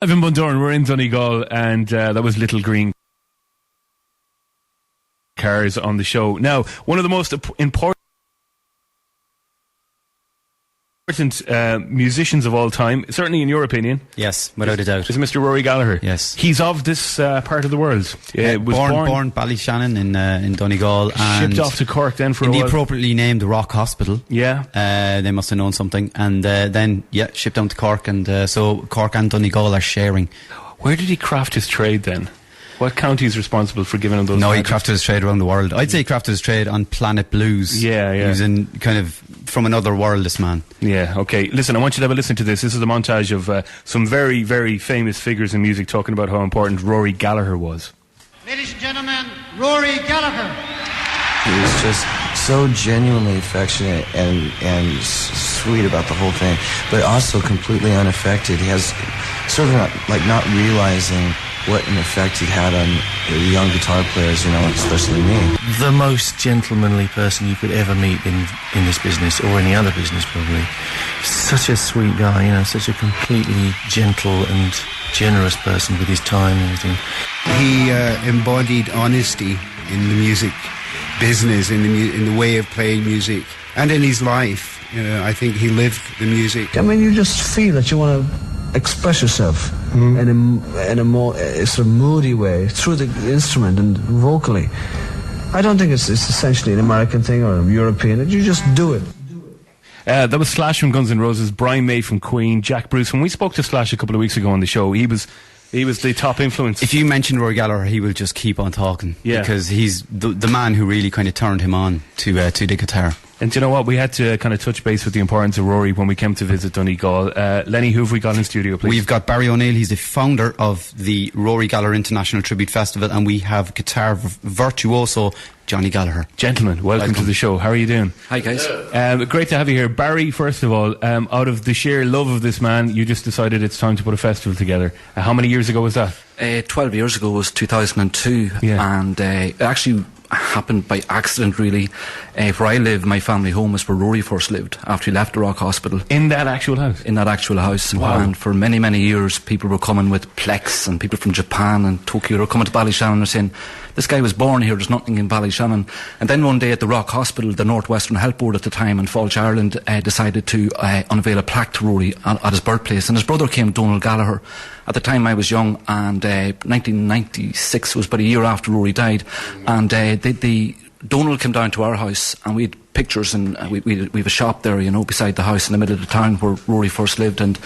I've in Bundoran, we're in Donegal, and that was Little Green Cars on the show. Now, one of the most important musicians of all time, certainly in your opinion. Yes, without a doubt. Is Mr. Rory Gallagher. Yes. He's of this part of the world. Was born Ballyshannon in Donegal. And shipped off to Cork then for a while. In the appropriately named Rock Hospital. Yeah. They must have known something. And then, shipped down to Cork. And so Cork and Donegal are sharing. Where did he craft his trade then? What county is responsible for giving him those? No, he crafted his trade around the world. I'd say he crafted his trade on Planet Blues. Yeah. He was in kind of from another world, this man. Yeah, okay. Listen, I want you to have a listen to this. This is a montage of some very, very famous figures in music talking about how important Rory Gallagher was. Ladies and gentlemen, Rory Gallagher. He was just so genuinely affectionate and sweet about the whole thing, but also completely unaffected. He has sort of not realizing what an effect he'd had on the young guitar players, especially me. The most gentlemanly person you could ever meet in this business, or any other business probably. Such a sweet guy, such a completely gentle and generous person with his time and everything. He embodied honesty in the music business, in the way of playing music, and in his life. I think he lived the music. I mean, you just feel that you want to express yourself in a more sort of moody way through the instrument and vocally. I don't think it's essentially an American thing or a European. You just do it. That was Slash from Guns N' Roses, Brian May from Queen, Jack Bruce. When we spoke to Slash a couple of weeks ago on the show, he was the top influence. If you mention Rory Gallagher, he will just keep on talking. Yeah. Because he's the man who really kind of turned him on to the guitar. And do you know what? We had to kind of touch base with the importance of Rory when we came to visit Donegal. Lenny, who have we got in studio, please? We've got Barry O'Neill. He's the founder of the Rory Gallagher International Tribute Festival, and we have guitar virtuoso Johnny Gallagher. Gentlemen, welcome to the show. How are you doing? Hi, guys. Great to have you here. Barry, first of all, out of the sheer love of this man, you just decided it's time to put a festival together. How many years ago was that? 12 years ago was 2002, and it actually happened by accident, really. Where I live, my family home is where Rory first lived after he left the Rock Hospital. In that actual house? In that actual house. Wow. And for many, many years, people were coming with Plex, and people from Japan and Tokyo were coming to Ballyshannon and saying, this guy was born here, there's nothing in Ballyshannon. And then one day at the Rock Hospital, the Northwestern Health Board at the time in Falch, Ireland, decided to unveil a plaque to Rory at his birthplace. And his brother came, Donald Gallagher. At the time I was young, and 1996 was about a year after Rory died. And the Donald came down to our house, and we had pictures, and we have a shop there, beside the house in the middle of the town where Rory first lived, and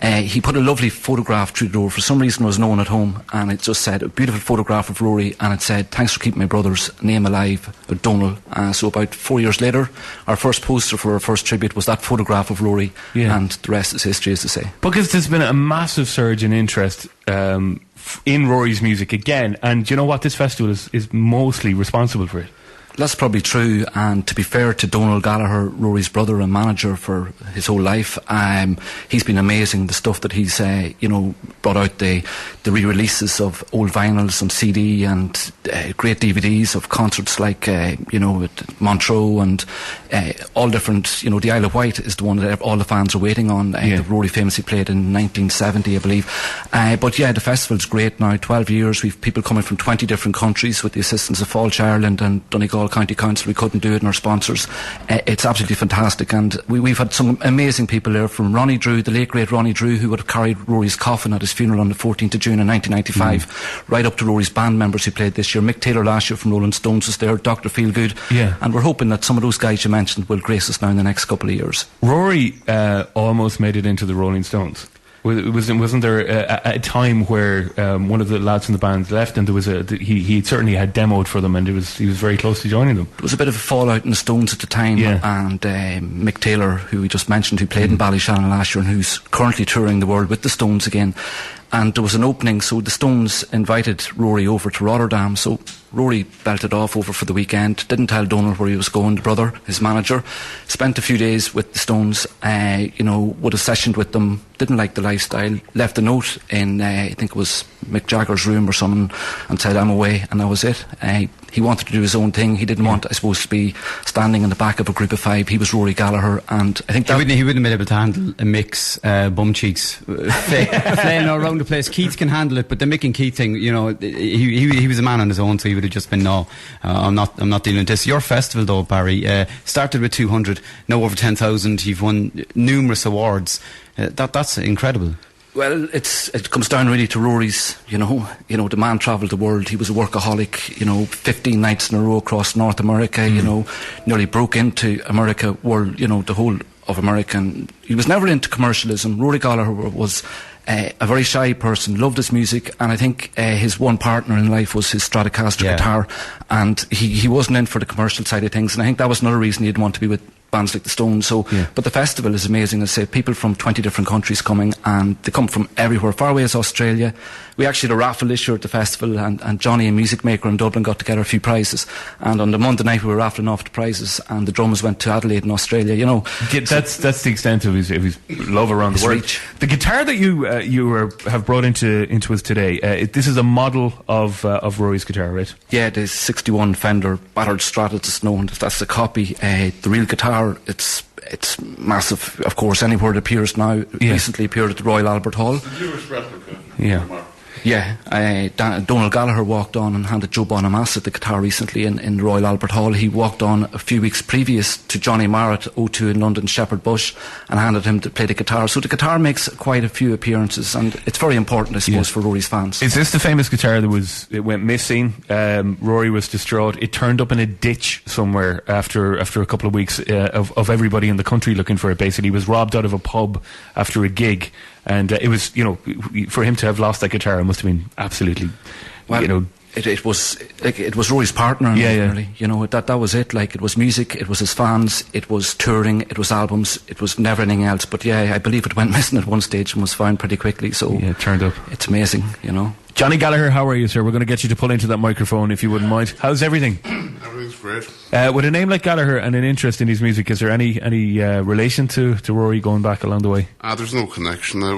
he put a lovely photograph through the door. For some reason there was no one at home, and it just said, a beautiful photograph of Rory, and it said, thanks for keeping my brother's name alive, Donald. So about 4 years later, our first poster for our first tribute was that photograph of Rory, and the rest is history, as to say. Because there's been a massive surge in interest in Rory's music again, and you know what, this festival is mostly responsible for it. That's probably true, and to be fair to Donald Gallagher, Rory's brother and manager for his whole life, he's been amazing. The stuff that he's brought out, the re-releases of old vinyls and CD, and great DVDs of concerts like at Montreux and all different. The Isle of Wight is the one that all the fans are waiting on. That Rory famously played in 1970, I believe. But yeah, the festival's great now. 12 years. We've people coming from 20 different countries with the assistance of Falch, Ireland and Donegal County Council. We couldn't do it, and our sponsors. It's absolutely fantastic, and we've had some amazing people there, from Ronnie Drew, the late great Ronnie Drew, who would have carried Rory's coffin at his funeral on the 14th of June in 1995, right up to Rory's band members who played this year. Mick Taylor last year from Rolling Stones was there, Dr. Feelgood, and we're hoping that some of those guys you mentioned will grace us now in the next couple of years. Rory almost made it into the Rolling Stones. Wasn't there a time where one of the lads in the band left, and there was he certainly had demoed for them, and he was very close to joining them? There was a bit of a fallout in the Stones at the time, and Mick Taylor, who we just mentioned, who played in Ballyshannon last year and who's currently touring the world with the Stones again. And there was an opening, so the Stones invited Rory over to Rotterdam. So Rory belted off over for the weekend, didn't tell Donald where he was going, the brother, his manager. Spent a few days with the Stones, would have sessioned with them, didn't like the lifestyle, left a note in, I think it was Mick Jagger's room or something, and said, I'm away, and that was it. He wanted to do his own thing. He didn't want, I suppose, to be standing in the back of a group of 5. He was Rory Gallagher, and I think that... He wouldn't have been able to handle a Mick's bum cheeks flailing around the place. Keith can handle it, but the Mick and Keith thing, you know, he was a man on his own, so he would have just been, no, I'm not dealing with this. Your festival, though, Barry, started with 200, now over 10,000. You've won numerous awards. That's incredible. Well, it comes down really to Rory's, you know, the man travelled the world. He was a workaholic, 15 nights in a row across North America, nearly broke into America world, the whole of America. And he was never into commercialism. Rory Gallagher was a very shy person, loved his music, and I think his one partner in life was his Stratocaster guitar, and he wasn't in for the commercial side of things, and I think that was another reason he didn't want to be with bands like the Stones. So, but the festival is amazing. As I say, people from 20 different countries coming, and they come from everywhere, far away as Australia. We actually had a raffle this year at the festival, and Johnny, a music maker in Dublin, got together a few prizes. And on the Monday night, we were raffling off the prizes, and the drums went to Adelaide in Australia. That's the extent of his love around the world. Reach. The guitar that you have brought into us today, this is a model of Rory's guitar, right? Yeah, the 61 Fender battered Strat, it's known. That's the copy. The real guitar, it's massive, of course, anywhere it appears now. It recently appeared at the Royal Albert Hall. The Jewish replica. Yeah. Yeah, Donald Gallagher walked on and handed Joe Bonamassa the guitar recently in the Royal Albert Hall. He walked on a few weeks previous to Johnny Marr at O2 in London, Shepherd Bush, and handed him to play the guitar. So the guitar makes quite a few appearances, and it's very important, I suppose, for Rory's fans. Is this the famous guitar that it went missing? Rory was distraught. It turned up in a ditch somewhere after a couple of weeks of everybody in the country looking for it. Basically, he was robbed out of a pub after a gig. And it was, for him to have lost that guitar, it must have been absolutely, It was Rory's partner. Really. That was it. Like, it was music, it was his fans, it was touring, it was albums, it was never anything else. But yeah, I believe it went missing at one stage and was found pretty quickly. So yeah, it turned up. It's amazing, Johnny Gallagher, how are you, sir? We're going to get you to pull into that microphone if you wouldn't mind. How's everything? Everything's great. With a name like Gallagher and an interest in his music, is there any relation to Rory going back along the way? There's no connection. I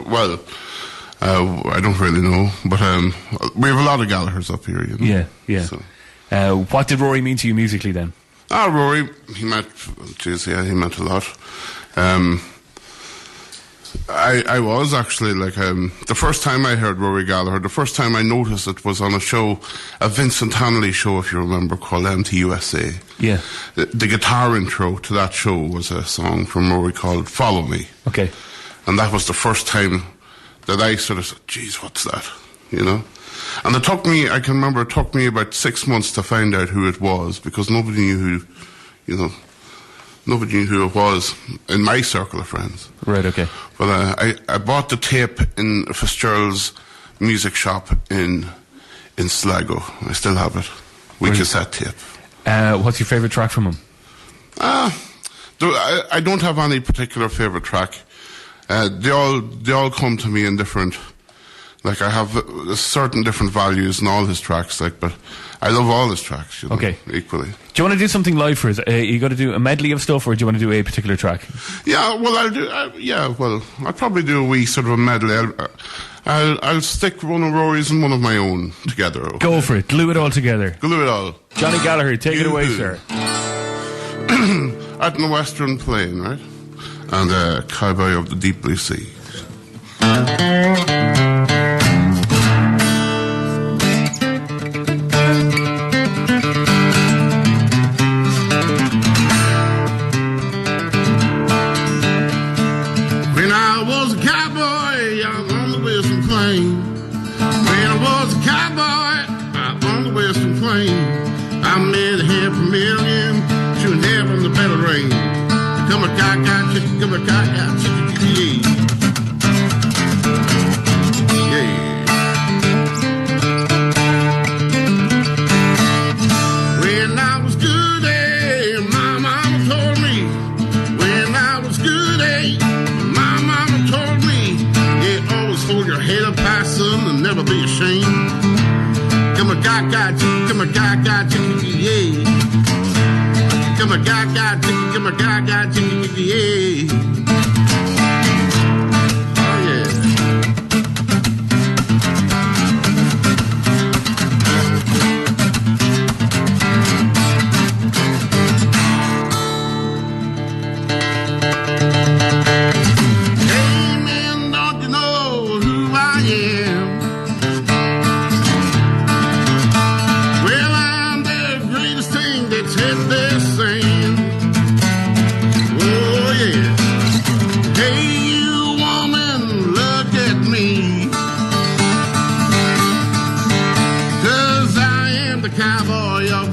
don't really know, but we have a lot of Gallaghers up here. Yeah. So. What did Rory mean to you musically then? Rory, he meant a lot. I was actually the first time I heard Rory Gallagher, the first time I noticed it was on a Vincent Hannelly show, if you remember, called MTUSA. Yeah. The guitar intro to that show was a song from Rory called Follow Me. Okay. And that was the first time that I sort of said, geez, what's that? And I can remember it took me about 6 months to find out who it was, because nobody knew who it was in my circle of friends. Right, okay. But I bought the tape in Fitzgerald's music shop in Sligo. I still have it. Cassette tape. What's your favourite track from him? I don't have any particular favourite track. They all come to me in different... I have certain different values in all his tracks, but I love all his tracks, equally. Do you want to do something live for us? You got to do a medley of stuff, or do you want to do a particular track? Yeah, well, I'll probably do a wee sort of a medley. I'll stick one of Rory's and one of my own together. Okay? Go for it. Glue it all together. Glue it all. Johnny Gallagher, take it away, sir. Out in the Western Plain, right? And Cowboy of the Deep Blue Sea. I made $500,000 to never in the battle ring. Come a cock, chicken, come a cock, chicken, yeah. When I was good, my mama told me. When I was good, my mama told me. Yeah, always hold your head up high, son, and never be ashamed. Come a gaga, chicken, come a gaga, chicken, yeah. Come a gaga, chicken, yeah. Oh, yeah.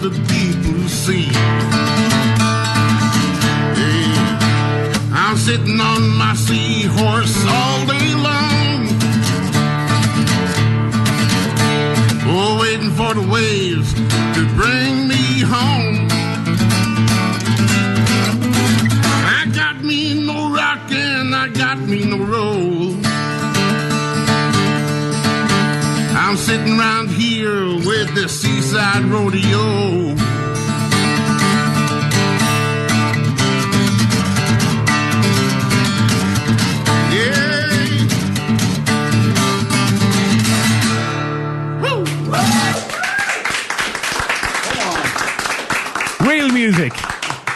the deep blue sea. I'm sitting on my seahorse all day long, oh, waiting for the waves to bring me home. I got me no rockin', I got me no roll. I'm sitting around here with the seaside rodeo. Real music.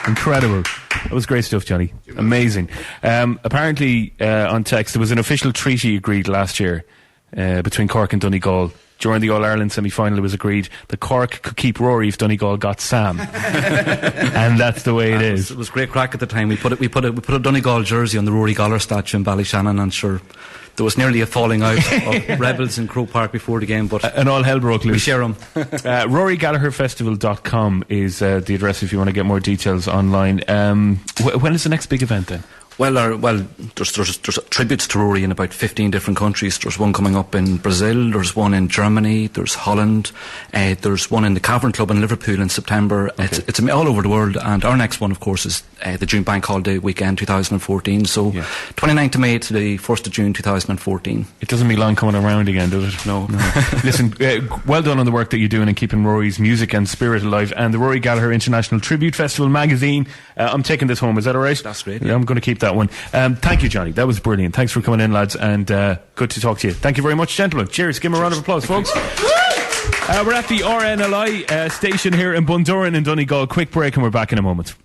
Incredible. That was great stuff, Johnny. Amazing. Apparently, on text, there was an official treaty agreed last year between Cork and Donegal. During the All-Ireland semi-final, it was agreed that Cork could keep Rory if Donegal got Sam. And that's the way it is. It was great crack at the time. We put a Donegal jersey on the Rory Gallagher statue in Ballyshannon, and sure, there was nearly a falling out of rebels in Croke Park before the game, but and all hell broke loose. We share them. RoryGallagherFestival.com is the address if you want to get more details online. When is the next big event then? Well, there's tributes to Rory in about 15 different countries. There's one coming up in Brazil, there's one in Germany, there's Holland, there's one in the Cavern Club in Liverpool in September. Okay. It's all over the world, and our next one, of course, is the June Bank Holiday weekend 2014. So, 29th of May to the 1st of June 2014. It doesn't be long coming around again, does it? No. Listen, well done on the work that you're doing in keeping Rory's music and spirit alive. And the Rory Gallagher International Tribute Festival magazine. I'm taking this home. Is that all right? That's great. Yeah, I'm going to keep that one. Thank you, Johnny. That was brilliant. Thanks for coming in, lads, and good to talk to you. Thank you very much, gentlemen. Cheers. Give me a round of applause, folks. We're at the RNLI station here in Bundoran in Donegal. Quick break and we're back in a moment.